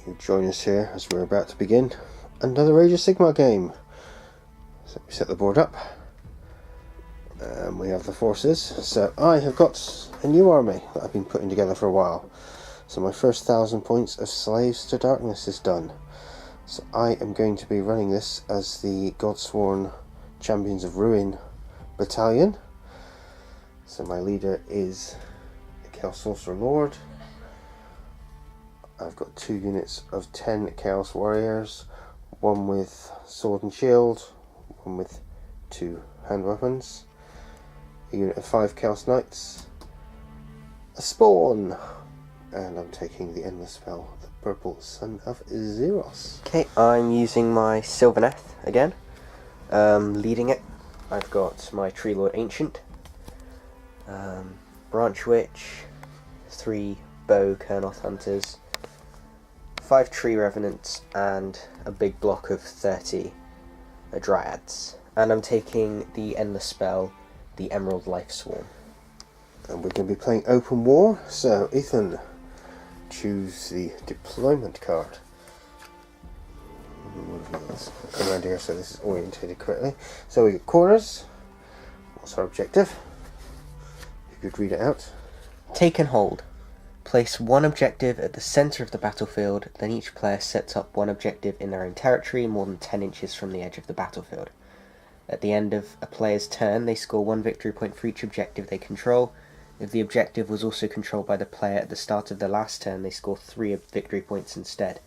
you join us here as we're about to begin another Age of Sigmar game. So we set the board up. We have the forces. So I have got a new army that I've been putting together for a while. So my first 1,000 points of Slaves to Darkness is done. So I am going to be running this as the Godsworn Champions of Ruin battalion. So my leader is the Chaos Sorcerer Lord. I've got 2 units of 10 Chaos Warriors, 1 with sword and shield, 1 with 2 hand weapons, a unit of 5 Chaos Knights, a spawn, and I'm taking the endless spell, the Purple Sun of Zeros. Okay, I'm using my Sylvaneth again, leading it. I've got my Tree Lord Ancient, Branch Witch, 3 Bow Kernoth Hunters, 5 Tree Revenants, and a big block of 30 Dryads. And I'm taking the endless spell, the Emerald Life Swarm. And we're going to be playing Open War, so Ethan, choose the deployment card. Come around here so this is orientated correctly. So we got corners. What's our objective? You could read it out. Take and hold. Place 1 objective at the centre of the battlefield, then each player sets up 1 objective in their own territory more than 10 inches from the edge of the battlefield. At the end of a player's turn, they score 1 victory point for each objective they control. If the objective was also controlled by the player at the start of their last turn, they score 3 victory points instead.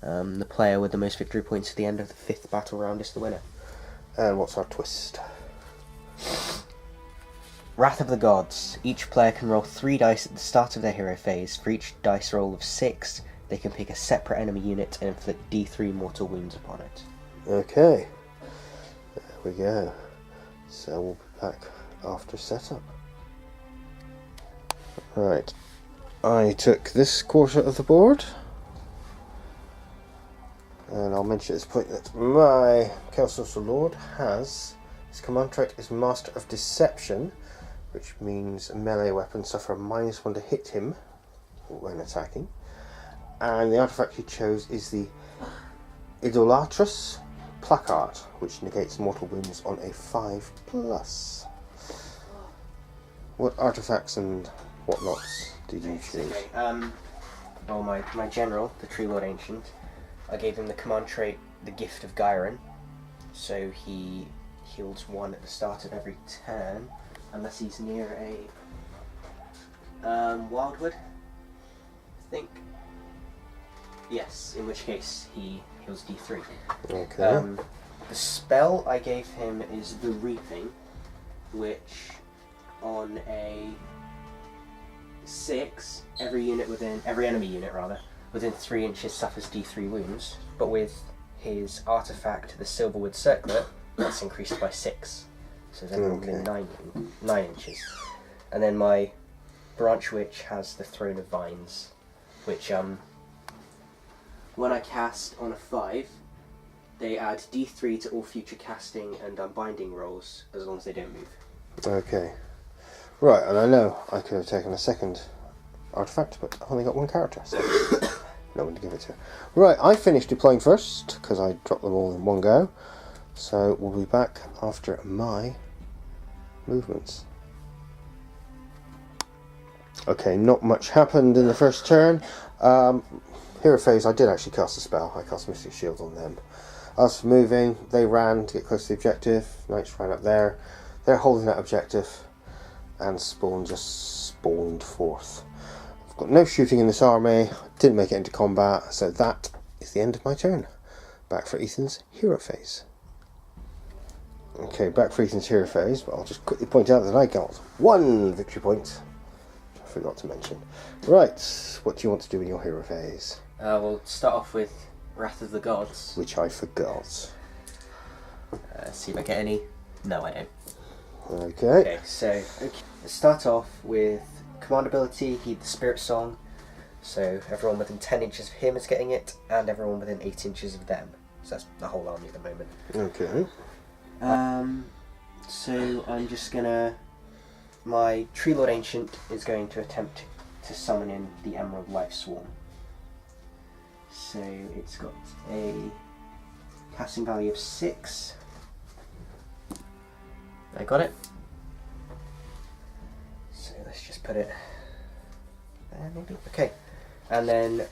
The player with the most victory points at the end of the 5th battle round is the winner. And what's our twist? Wrath of the Gods. Each player can roll 3 dice at the start of their hero phase. For each dice roll of 6, they can pick a separate enemy unit and inflict D3 mortal wounds upon it. Okay, there we go. So we'll be back after setup. Right, I took this quarter of the board. And I'll mention at this point that my Chaos Sorcerer Lord has, his command trait is Master of Deception, which means a melee weapons suffer a -1 to hit him when attacking. And the artifact he chose is the Idolatrous Placard, which negates mortal wounds on a 5+. What artifacts and whatnots did you choose? Okay, well, my general, the Tree Lord Ancient, I gave him the command trait, the Gift of Gyron, so he heals 1 at the start of every turn, unless he's near a Wildwood, I think. Yes, in which case he heals D3. Okay. The spell I gave him is the Reaping, which on a 6, every enemy unit within 3 inches suffers D3 wounds, but with his artifact, the Silverwood Circlet, that's increased by 6. So there's everyone within 9 inches. And then my Branch Witch has the Throne of Vines, which when I cast on a 5, they add D3 to all future casting and unbinding rolls, as long as they don't move. Okay. Right, and I know I could have taken a second artifact, but I've only got 1 character, so no one to give it to. Right, I finished deploying first, because I dropped them all in one go. So we'll be back after my movements. Okay, not much happened in the first turn. Hero phase, I did actually cast a spell. I cast Mystic Shield on them. As for moving, they ran to get close to the objective. Knights ran up there. They're holding that objective, and Spawn just spawned forth. I've got no shooting in this army. Didn't make it into combat, so that is the end of my turn. Back for Ethan's hero phase. Okay, back for Ethan's hero phase, but I'll just quickly point out that I got 1 victory point, which I forgot to mention. Right, what do you want to do in your hero phase? We'll start off with Wrath of the Gods. Which I forgot. See if I get any. No, I don't. Okay. Okay, so let's start off with command ability, Heed the Spirit Song. So everyone within 10 inches of him is getting it, and everyone within 8 inches of them. So that's the whole army at the moment. Okay. So I'm just gonna... My Tree Lord Ancient is going to attempt to summon in the Emerald Life Swarm. So it's got a casting value of 6. I got it. So let's just put it there maybe. Okay. And then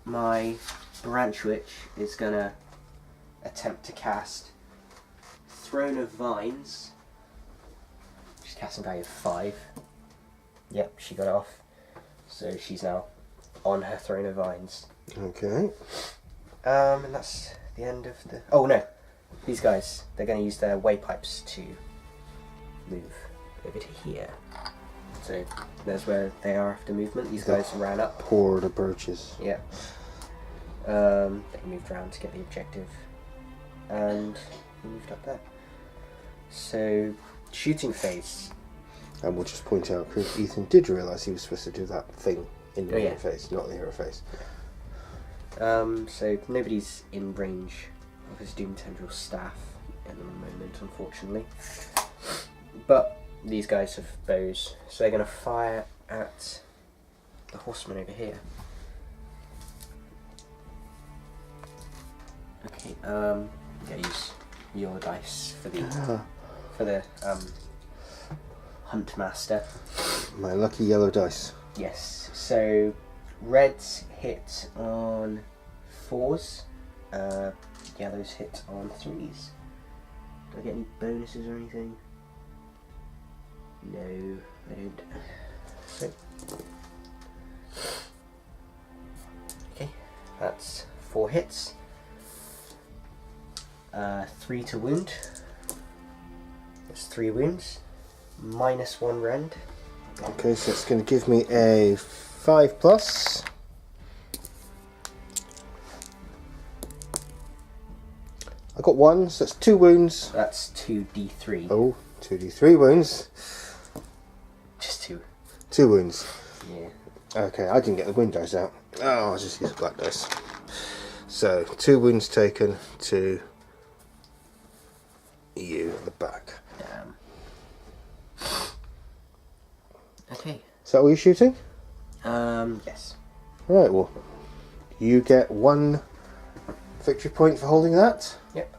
my branch witch is gonna attempt to cast Throne of Vines. She's casting value of 5. Yep, she got it off. So she's now on her Throne of Vines. Okay. And that's the end of the... Oh no, these guys, they're going to use their way pipes to move over to here. So there's where they are after movement. These guys ran up. Pour the birches. Yeah. They moved around to get the objective. And he moved up there. So, shooting phase. And we'll just point out, because Ethan did realise he was supposed to do that thing in the hero phase, not the hero phase. So nobody's in range of his Doom Tendril staff at the moment, unfortunately. But these guys have bows, so they're going to fire at the horseman over here. Okay, yeah, use your dice for the Hunt Master. My lucky yellow dice. Yes, so reds hit on 4s, yellows hit on 3s. Do I get any bonuses or anything? No, I don't. So, okay, that's 4 hits. 3 to wound. That's 3 wounds. -1 rend. Okay, so it's going to give me a 5+. I got 1, so that's 2 wounds. That's 2d3. Oh, 2d3 wounds. Just 2. 2 wounds. Yeah. Okay, I didn't get the wind dice out. Oh, I'll just use the black dice. So, 2 wounds taken to you at the back. Damn. Okay. Is that what you're shooting? Yes. Right, well, you get 1 victory point for holding that. Yep.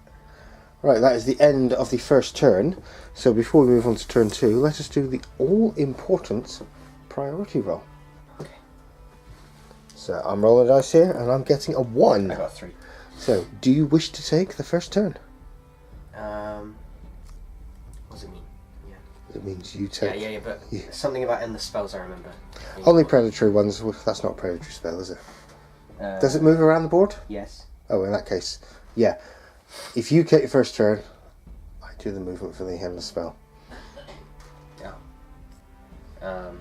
Right, that is the end of the first turn. So before we move on to turn 2, let us do the all-important priority roll. Okay. So I'm rolling dice here, and I'm getting a 1. I got 3. So, do you wish to take the first turn? What does it mean? Yeah. It means you take... Yeah, but something about endless spells I remember. Only predatory ones. Well, that's not a predatory spell, is it? Does it move around the board? Yes. Oh, in that case, yeah. If you take your first turn, I do the movement for the endless spell. Oh.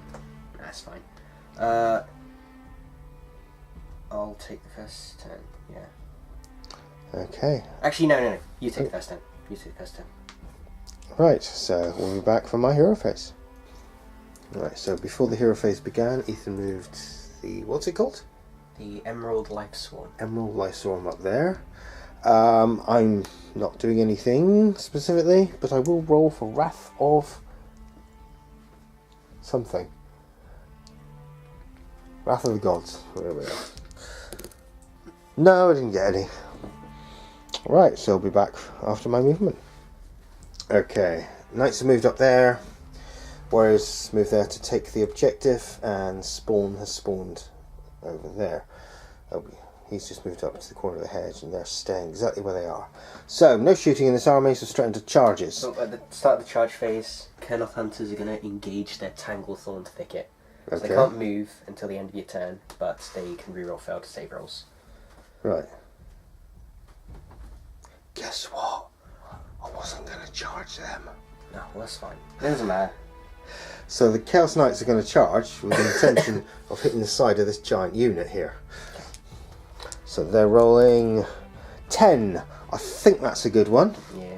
That's fine. I'll take the first turn, yeah. Okay. Actually, no. You take the first turn. Right, so we'll be back for my hero phase. Right, so before the hero phase began, Ethan moved the... what's it called? The Emerald Life Swarm. Emerald Life Swarm up there. I'm not doing anything specifically, but I will roll for Wrath of... something. Wrath of the Gods. Where we are. No, I didn't get any. Right, so I'll be back after my movement. Okay, Knights have moved up there. Warriors moved there to take the objective, and Spawn has spawned over there. Oh, he's just moved up to the corner of the hedge, and they're staying exactly where they are. So, no shooting in this army, so straight into charges. So at the start of the charge phase, Kernoth Hunters are going to engage their Tanglethorn Thicket. So Okay. they can't move until the end of your turn, but they can reroll failed to save rolls. Right. Guess what? I wasn't going to charge them. No, well, that's fine. It doesn't matter. So the Chaos Knights are going to charge with the intention of hitting the side of this giant unit here. So they're rolling 10. I think that's a good one. Yeah.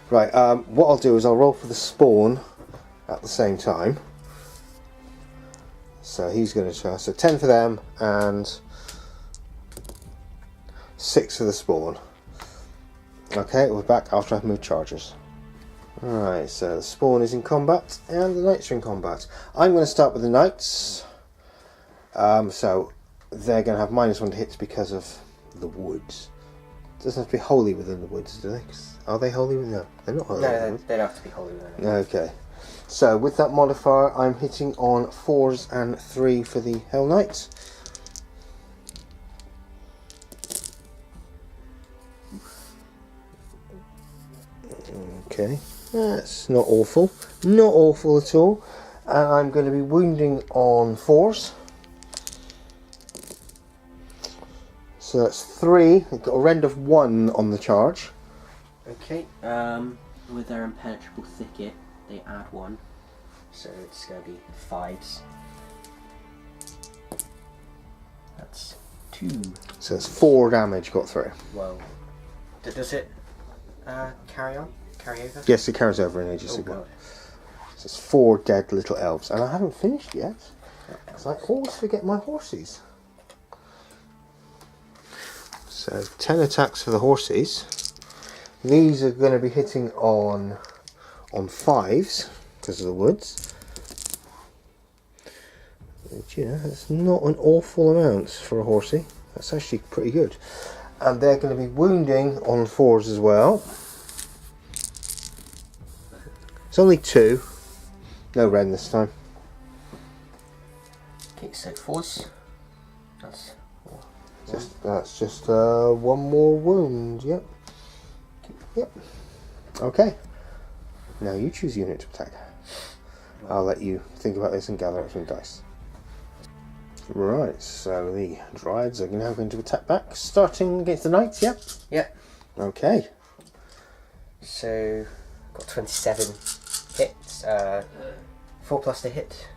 Right, what I'll do is I'll roll for the spawn at the same time. So he's going to charge. So 10 for them and 6 for the spawn. Okay, we're back after I've moved charges. Alright, so the spawn is in combat and the knights are in combat. I'm going to start with the knights. So they're going to have -1 to hits because of the woods. Doesn't have to be wholly within the woods, do they? 'Cause are they wholly within? No, they're not wholly within the No, woods. they don't have to be wholly within it. Okay. So with that modifier, I'm hitting on 4s and 3 for the Hell Knight. Okay, that's not awful. Not awful at all. And I'm going to be wounding on 4s. So that's 3. I've got a rend of 1 on the charge. Okay, with their impenetrable thicket, they add 1. So it's going to be 5s. That's 2. So it's 4 damage got through. Well, does it carry on? Carry over? Yes, it carries over in Age of Oh Sigmar. god. So it's 4 dead little elves. And I haven't finished yet. Because I always forget my horses. So 10 attacks for the horses. These are going to be hitting on 5s because of the woods. But, you know, that's not an awful amount for a horsey. That's actually pretty good. And they're going to be wounding on 4s as well. It's only 2. No rend this time. Okay, so 4s. That's just 1 more wound. Yep. Yep. Okay. Now you choose a unit to attack. I'll let you think about this and gather up some dice. Right, so the Dryads are now going to attack back, starting against the Knights, yep? Yep. Okay. So, got 27 hits. 4 plus to hit.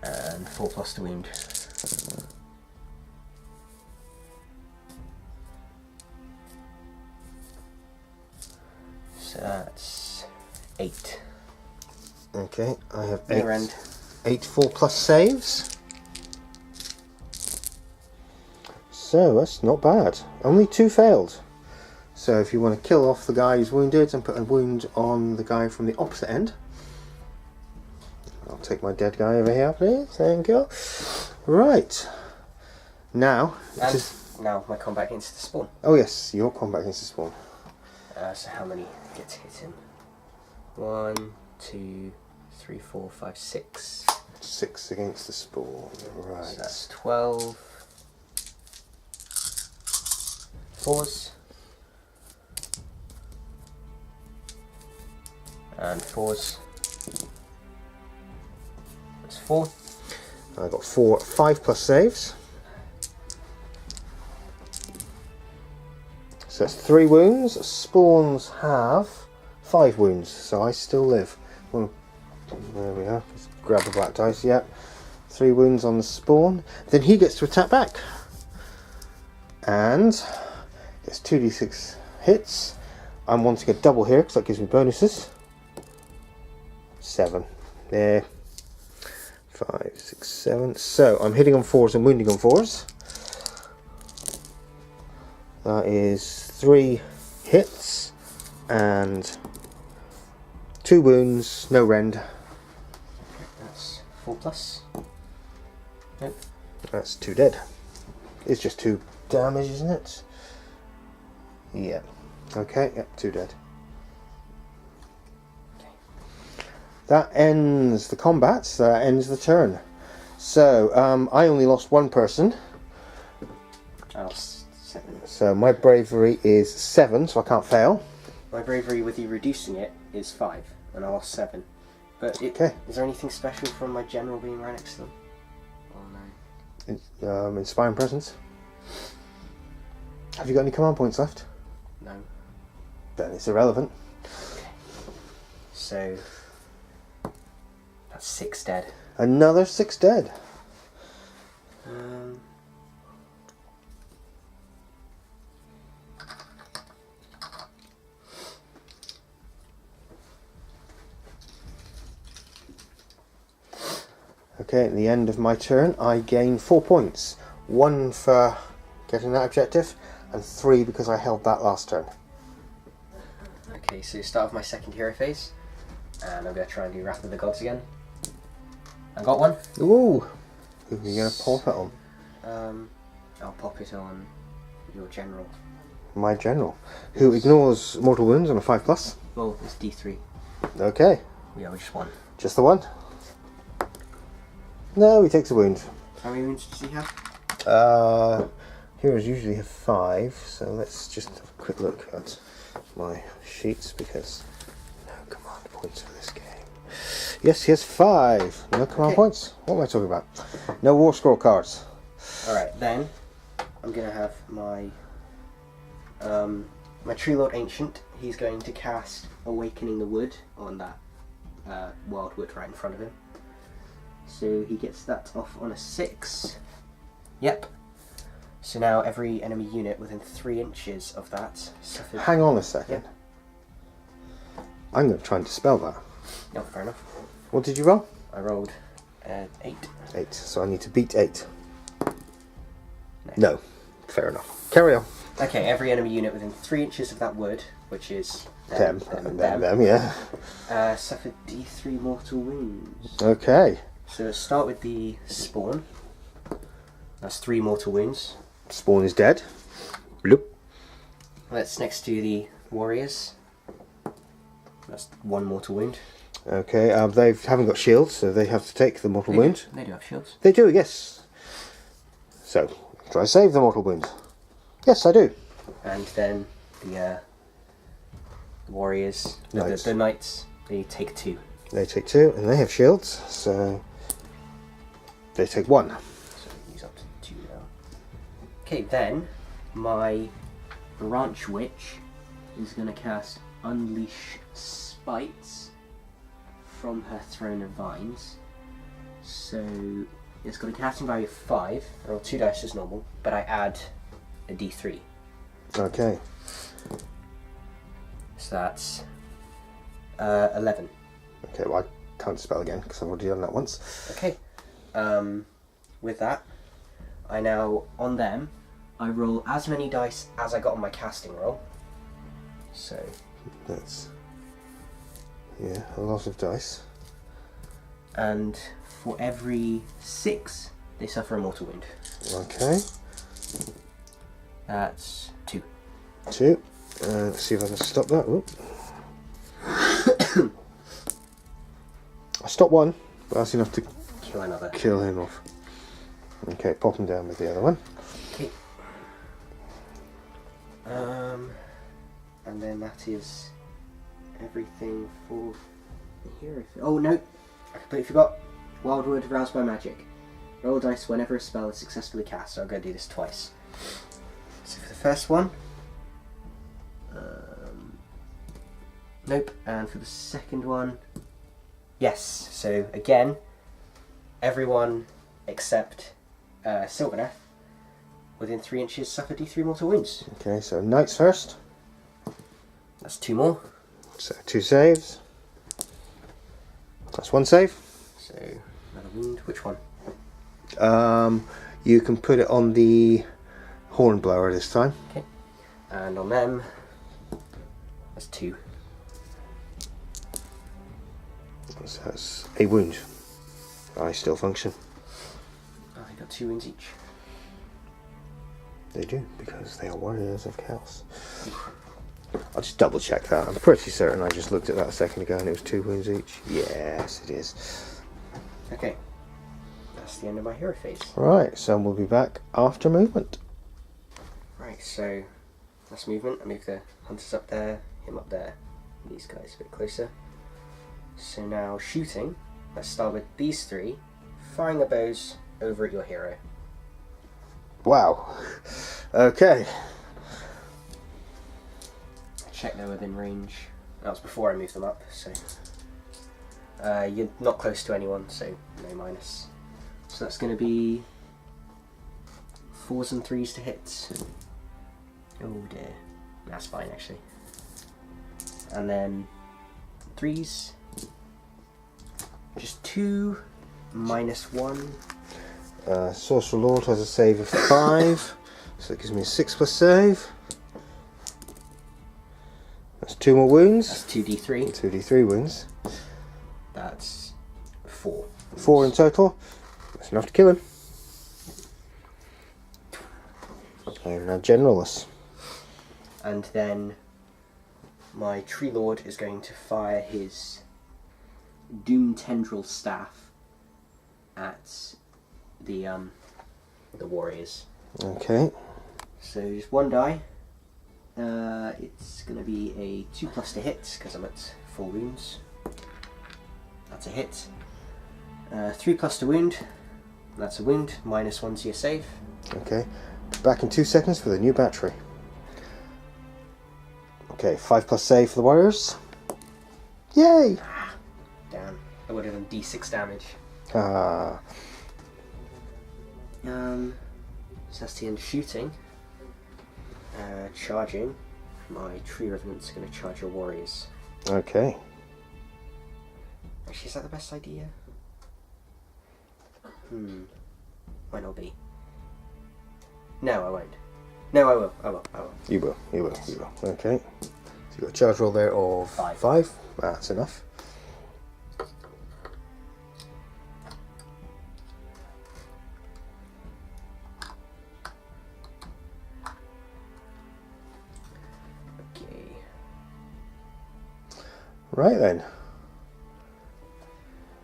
And 4 plus to wound. So that's 8. Okay, I have Near end. 8 4+ saves. So that's not bad. Only 2 failed. So if you want to kill off the guy who's wounded and put a wound on the guy from the opposite end. I'll take my dead guy over here, please. Thank you. Right. Now. And now my combat against the spawn. Oh yes, your combat against the spawn. So how many gets hit him? 1, 2, 3, 4, 5, 6. 6 against the spawn. Right. So that's 12. 4s. And 4s. That's 4. I got 4 5+ saves. So that's 3 wounds. Spawns have 5 wounds, so I still live. Well, there we are. Just grab the black dice. Yep. 3 wounds on the spawn. Then he gets to attack back. And it's 2d6 hits. I'm wanting a double here because that gives me bonuses. 7. There. 5, 6, 7. So I'm hitting on 4s and wounding on 4s. That is 3 hits and 2 wounds, no rend. That's 4 plus. Nope. That's 2 dead. It's just 2 damage, isn't it? Yeah. Okay, yep, 2 dead. That ends the combat, so that ends the turn. So, I only lost 1 person. I lost 7. So my bravery is 7, so I can't fail. My bravery with you reducing it is 5, and I lost 7. But Okay. Is there anything special from my general being right next to them? Oh no. Inspiring presence. Have you got any command points left? No. Then it's irrelevant. So that's 6 dead. Another 6 dead. Okay, at the end of my turn, I gain 4 points. 1 for getting that objective, and 3 because I held that last turn. Okay, so start with my second hero phase, and I'm going to try and do Wrath of the Gods again. I got one. Ooh! Who are you going to pop it on? I'll pop it on your general. My general, who ignores mortal wounds on a 5+. Well, it's D3. Okay. Yeah, just one. Just the one? No, he takes a wound. How many wounds does he have? Heroes usually have 5, so let's just have a quick look at my sheets because no command points for this game. Yes, he has 5. No command points. What am I talking about? No war scroll cards. Alright, then I'm going to have my my Tree Lord Ancient. He's going to cast Awakening the Wood on that Wildwood right in front of him. So he gets that off on a 6. Yep. So now every enemy unit within 3 inches of that suffers... Hang on a second. Yeah. I'm going to try and dispel that. No, fair enough. What did you roll? I rolled 8. 8, so I need to beat 8. No. Fair enough. Carry on. Okay, every enemy unit within 3 inches of that wood, which is Them, yeah. suffered D3 mortal wounds. Okay. So let's start with the spawn. That's 3 mortal wounds. Spawn is dead. Bloop. That's next to the warriors. That's 1 mortal wound. Okay, they haven't got shields, so they have to take the mortal wound. They do have shields. They do, yes. So, try to save the mortal wound. Yes, I do. And then the warriors, the knights, they take 2. They take 2, and they have shields, so they take 1. So use up to 2 now. Okay, then my branch witch is going to cast Unleash Spites from her Throne of Vines. So it's got a casting value of 5. I roll 2 dice as normal, but I add a D3. Okay. So that's 11. Okay, well I can't spell again because I've already done that once. Okay. With that, I now, on them, I roll as many dice as I got on my casting roll. So That's, yeah, a lot of dice. And for every 6, they suffer a mortal wound. Okay. That's 2. 2. Let's see if I can stop that. Oop. I stopped 1, but that's enough to Kill another. kill him off. Okay, pop him down with the other one. Okay. And then that is everything for the hero. Oh no! I completely forgot. Wildwood, roused by magic. Roll dice whenever a spell is successfully cast. So I'm going to do this twice. So for the first one, nope. And for the second one, yes. So again, everyone except Sylvaneth within 3 inches suffer D3 mortal wounds. Okay, so knights first. That's 2 more. So 2 saves. That's 1 save. So another wound. Which one? You can put it on the hornblower this time. Okay. And on them, that's 2. So that's a wound. I still function. Oh, they got 2 wounds each. They do, because they are warriors of chaos. I'll just double check that. I'm pretty certain I just looked at that a second ago and it was 2 wounds each. Yes, it is. Okay. That's the end of my hero phase. Right, so we'll be back after movement. Right, so that's movement. I move the hunters up there, him up there, and these guys a bit closer. So now shooting. Let's start with these 3. Firing the bows over at your hero. Wow. Okay. Check they're within range. That was before I moved them up, so you're not close to anyone, so no minus. So that's going to be 4s and 3s to hit. Oh dear, that's fine actually. And then 3s, just 2, -1. Sorcerer Lord has a save of 5, So it gives me a 6+ save. That's 2 more wounds. That's 2d3. 2d3 wounds. That's 4. 4 in total. That's enough to kill him. I'm now generalless. And then my Tree Lord is going to fire his Doom Tendril Staff at the warriors. Okay. So just 1 die. It's going to be a 2+ to hit because I'm at full wounds. That's a hit. 3+ to wound. That's a wound. -1 to your save. Okay. Back in 2 seconds for the new battery. Okay, 5+ save for the warriors. Yay! Damn. I would have done d6 damage. Ah. So that's the end of shooting. Charging. My Tree Revenants are going to charge your warriors. Okay. Actually, is that the best idea? Might not be. No, I won't. No, I will. You will. Okay. So you've got a charge roll there of 5. That's enough. Okay. Right then.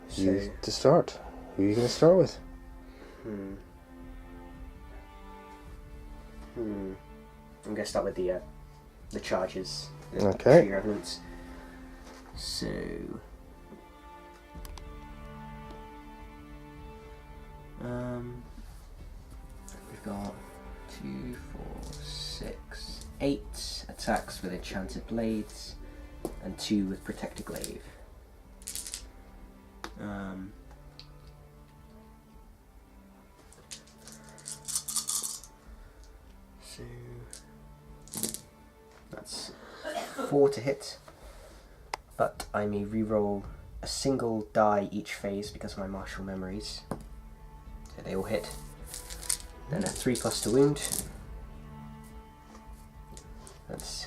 So, You to start. Who are you going to start with? I'm going to start with the charges. The Okay. Tree Revenants. So we've got 2, 4, 6, 8 attacks with enchanted blades, and 2 with protected glaive. So that's 4 to hit, but I may reroll a single die each phase because of my martial memories. So they all hit. Then a 3+ to wound. That's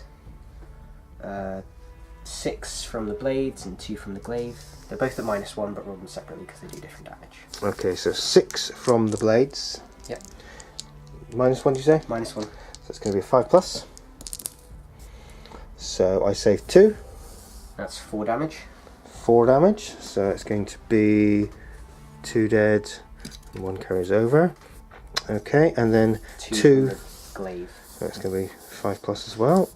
6 from the blades and 2 from the glaive. They're both at -1, but roll them separately because they do different damage. Okay, so 6 from the blades. Yep. -1, did you say? -1. So it's going to be a 5+. So I save 2. That's 4 damage. 4 damage. So it's going to be 2 dead and 1 carries over. Okay, and then 2 from the glaive. So it's going to be 5+ as well.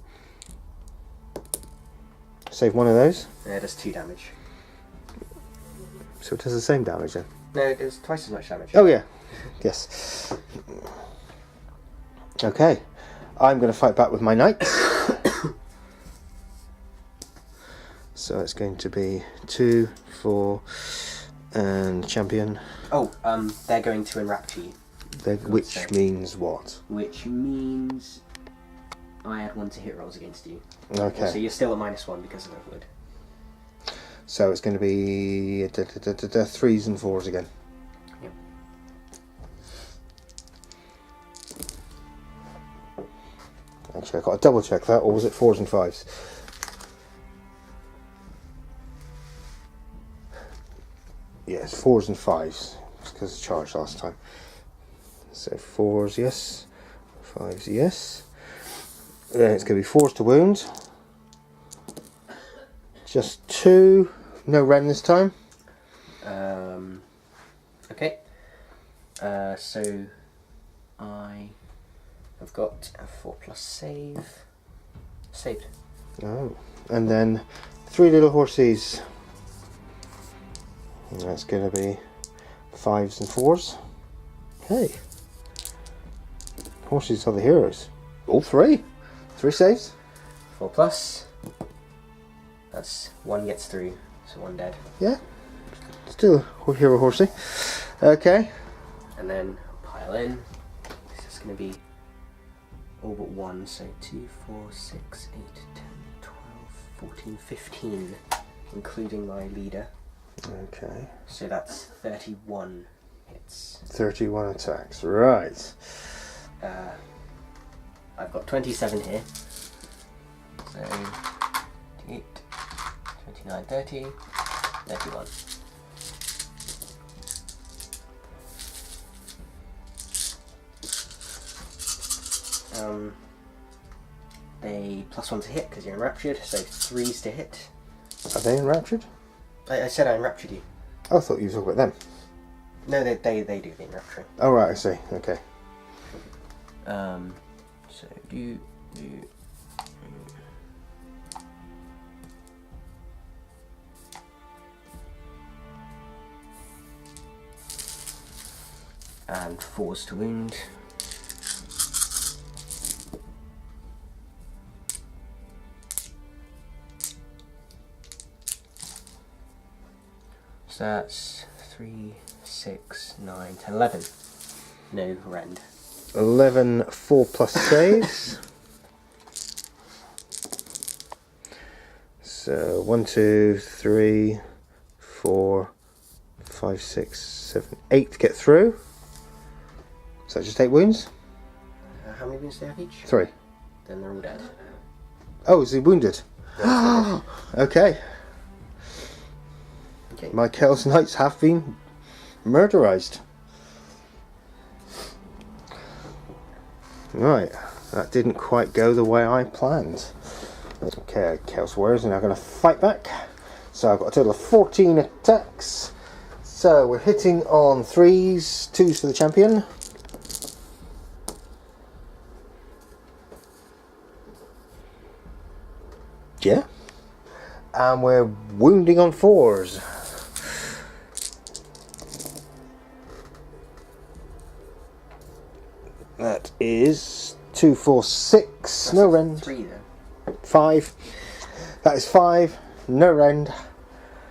Save 1 of those. Yeah, it does 2 damage. So it does the same damage then. No, it does twice as much damage. Oh yeah. Yes. Okay. I'm going to fight back with my knights. So it's going to be 2, 4, and champion. Oh, they're going to enrapture you. Which means what? Which means I add 1 to hit rolls against you. Okay. So you're still at -1 because of the wood. So it's going to be 3s and 4s again. Yep. Actually, I've got to double check that, or was it 4s and 5s? Yes, 4s and 5s, because it's charged last time. So 4s, yes. 5s, yes. Then it's going to be 4s to wound. Just 2. No Ren this time. Okay. So I have got a 4+ save. Saved. Oh. And then 3 little horses. And that's going to be 5s and 4s. Hey. Horses are the heroes. All 3. 3 saves. 4+. That's 1 gets through, so 1 dead. Yeah. Still a hero horsey. Okay. And then pile in. This is going to be all but 1, so 2, 4, 6, 8, 10, 12, 14, 15, including my leader. Okay. So that's 31 hits. 31 attacks. Right. I've got 27 here. So 28, 29, 30, 31. They +1 to hit because you're enraptured, so 3s to hit. Are they enraptured? I said I enraptured you. Oh, I thought you were talking about them. No, they do the enrapturing. Oh right, I see. Okay. So do. And 4s to wound. So that's 3, 6, 9, 10, 11. No rend. 11 4+ saves. So 1, 2, 3, 4, 5, 6, 7, 8 to get through. So just 8 wounds? How many wounds do they have each? 3. Then they're all dead. Oh, is he wounded? Okay. Okay. My Chaos Knights have been murderized. Right, that didn't quite go the way I planned. Okay, Chaos Warriors are now going to fight back. So I've got a total of 14 attacks. So we're hitting on 3s, 2s for the champion. Yeah. And we're wounding on 4s. That is 2, 4, 6. That's No rend. 3 then. 5. That is 5. No rend.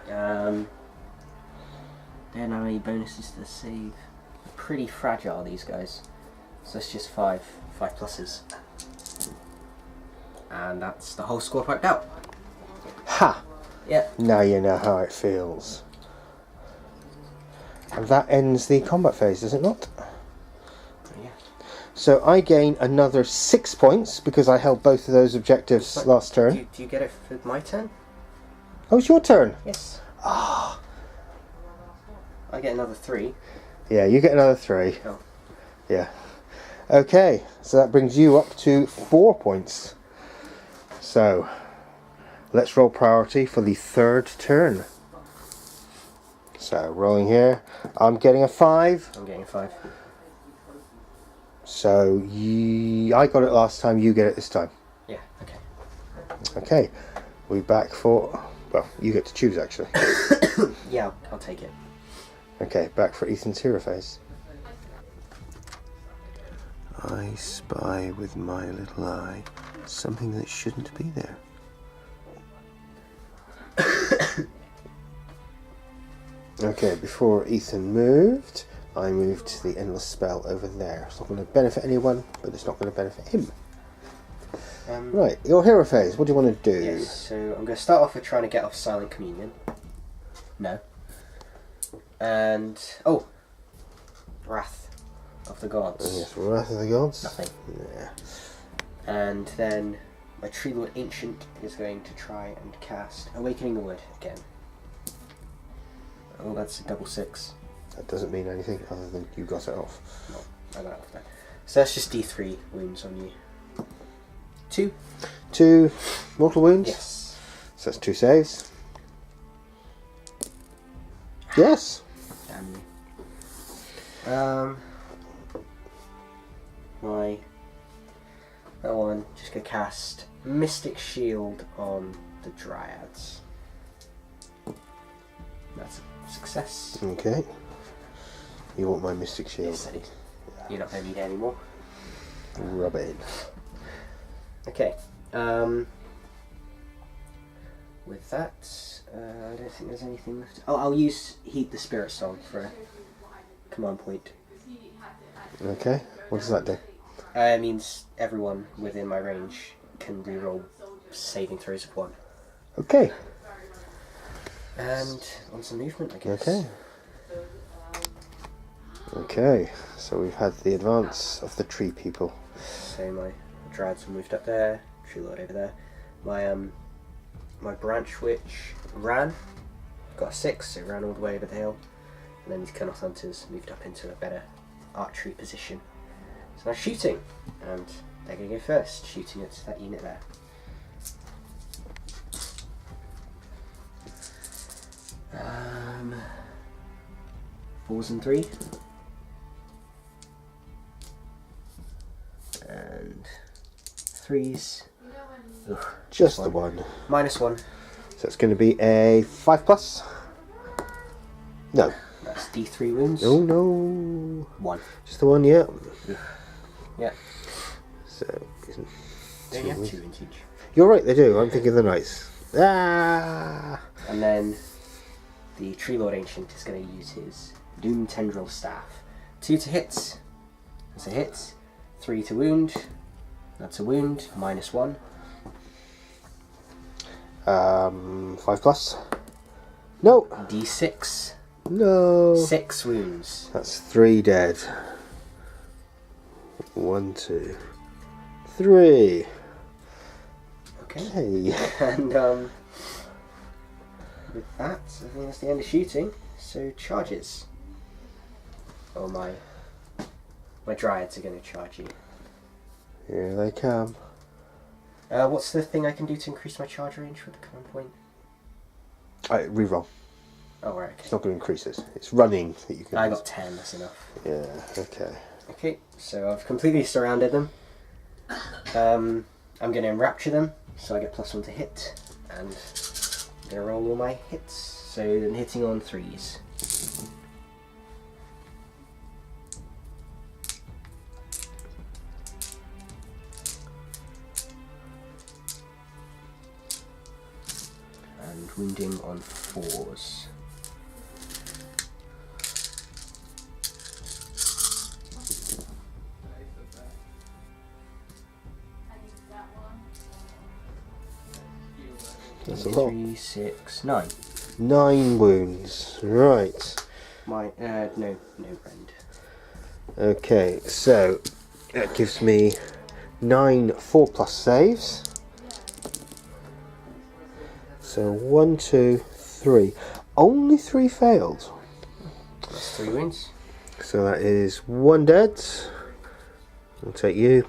They don't have any bonuses to the save. Pretty fragile, these guys. So it's just 5 pluses. And that's the whole squad wiped out. Ha! Yep. Now you know how it feels. And that ends the combat phase, does it not? Yeah. So I gain another 6 points because I held both of those objectives last turn. Do you get it for my turn? Oh, it's your turn. Yes. Ah. I get another 3. Yeah, you get another 3. Oh. Yeah. Okay, so that brings you up to 4 points. So, let's roll priority for the 3rd turn. So, rolling here. I'm getting a 5. I'm getting a 5. So, I got it last time, you get it this time. Yeah, okay. Okay, we back for... Well, you get to choose, actually. Yeah, I'll take it. Okay, back for Ethan's hero phase. I spy with my little eye something that shouldn't be there. Okay, before Ethan moved, I moved the endless spell over there. It's not going to benefit anyone, but it's not going to benefit him. Right, your hero phase, what do you want to do? Yes, so I'm going to start off with trying to get off Silent Communion. No. And... oh! Wrath of the Gods. Yes, Wrath of the Gods. Nothing. Yeah. And then my Tree Lord Ancient is going to try and cast Awakening the Wood again. Oh, that's a double 6. That doesn't mean anything other than you got it off. No, I got it off there. So that's just D3 wounds on you. 2. 2 mortal wounds? Yes. So that's 2 saves. Yes. Damn you. That one, just gonna cast Mystic Shield on the Dryads. That's a success. Okay. You want my Mystic Shield? Yes, I do. You're not gonna need it anymore. Rub it in. Okay. With that, I don't think there's anything left. Oh, I'll use Heed the Spirit Song for a command point. Okay. What does that do? It means everyone within my range can reroll saving throws of 1. Okay. And on some movement, I guess. Okay. Okay. So we've had the advance of the tree people. So my Drads are moved up there. Tree Lord over there. My branch witch ran. Got a 6, so ran all the way over the hill. And then these Kurnoth Hunters moved up into a better archery position. So now shooting, and they're going to go first, shooting at that unit there. Fours and 3. And 3s. Ugh, Just the one. -1. So it's going to be a 5+. No. That's D3 wounds. Oh no. 1. Just the one, yeah. Yeah. So They only have 2 wounds each. you're right, they do. I'm thinking of the knights. Ah. And then the Tree Lord Ancient is going to use his Doom Tendril Staff. 2 to hit. That's a hit. 3 to wound. That's a wound. -1. 5+. No. D6. No. 6 wounds. That's 3 dead. 1, 2, 3. Okay. Hey. And with that, I think that's the end of shooting. So charges. Oh, my Dryads are going to charge you. Here they come. What's the thing I can do to increase my charge range for the command point? Reroll. Oh, right, It's okay. not going to increase it. It's running that you can. I got 10, that's enough. Yeah. Okay. Okay, so I've completely surrounded them. I'm going to enrapture them, so I get +1 to hit, and I'm going to roll all my hits. So I'm hitting on 3s. And wounding on 4s. That's a lot. 3, 6, 9. 9 wounds. Right. My no friend. Okay, so that gives me 9 4+ saves. So 1, 2, 3. Only 3 failed. That's 3 wounds. So that is 1 dead. I'll take you.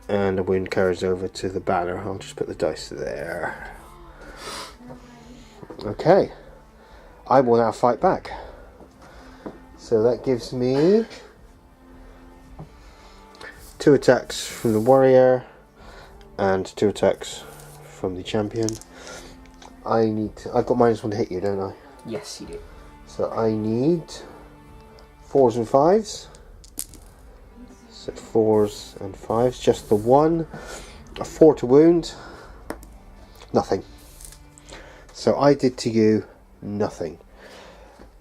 And a wound carries over to the banner. I'll just put the dice there. Okay. I will now fight back. So that gives me 2 attacks from the warrior and 2 attacks from the champion. I've got -1 to hit you, don't I? Yes, you do. So I need 4s and 5s. So 4s and 5s, just the 1. A 4 to wound. Nothing. So I did to you nothing.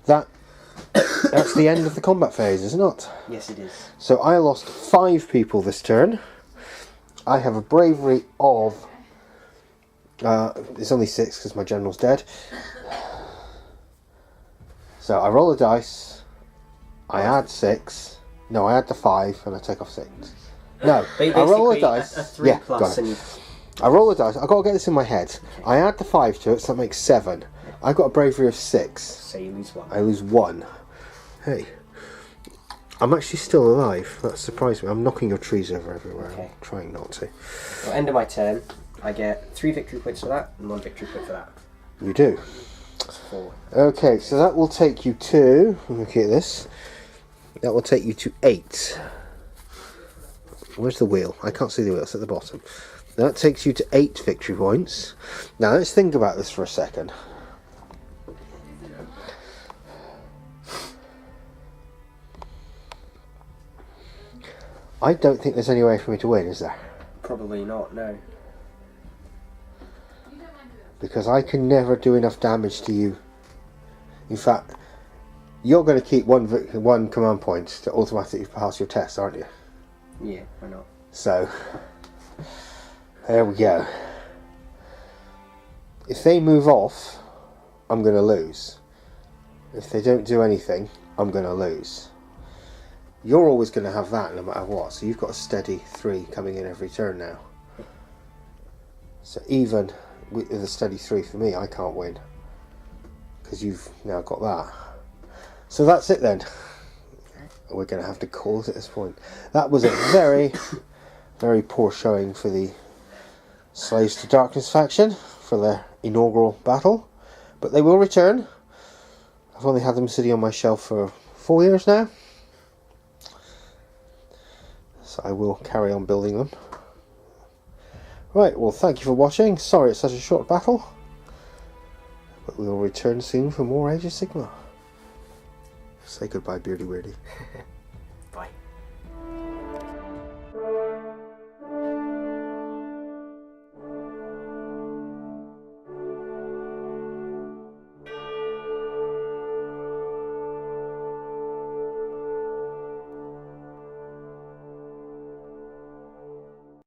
That's the end of the combat phase, is it not? Yes, it is. So I lost 5 people this turn. I have a bravery of... it's only 6 because my general's dead. So I roll a dice. I add 6. No, I add the 5 and I take off 6. No, I roll a dice. A 3 yeah, plus got it. and you... I roll a dice. I've got to get this in my head. I add the 5 to it, so that makes 7. I've got a bravery of 6. So you lose 1. I lose 1. Hey. I'm actually still alive. That surprised me. I'm knocking your trees over everywhere. Okay. I'm trying not to. Well, end of my turn, I get 3 victory points for that and 1 victory point for that. You do. That's 4. Okay, so that will take you to... Look at this. That will take you to 8. Where's the wheel? I can't see the wheel. It's at the bottom. That takes you to 8 victory points. Now let's think about this for a second. I don't think there's any way for me to win, is there? Probably not, no. Because I can never do enough damage to you. In fact, you're going to keep one command point to automatically pass your test, aren't you? Yeah, why not? So, there we go. If they move off, I'm going to lose. If they don't do anything, I'm going to lose. You're always going to have that no matter what. So you've got a steady 3 coming in every turn now. So even with a steady 3 for me, I can't win. Because you've now got that. So that's it then. We're going to have to call it at this point. That was a very, very poor showing for the Slaves to Darkness faction for their inaugural battle. But they will return. I've only had them sitting on my shelf for 4 years now. So I will carry on building them. Right, well thank you for watching. Sorry it's such a short battle. But we will return soon for more Age of Sigmar. Say goodbye, Beardy Weirdy.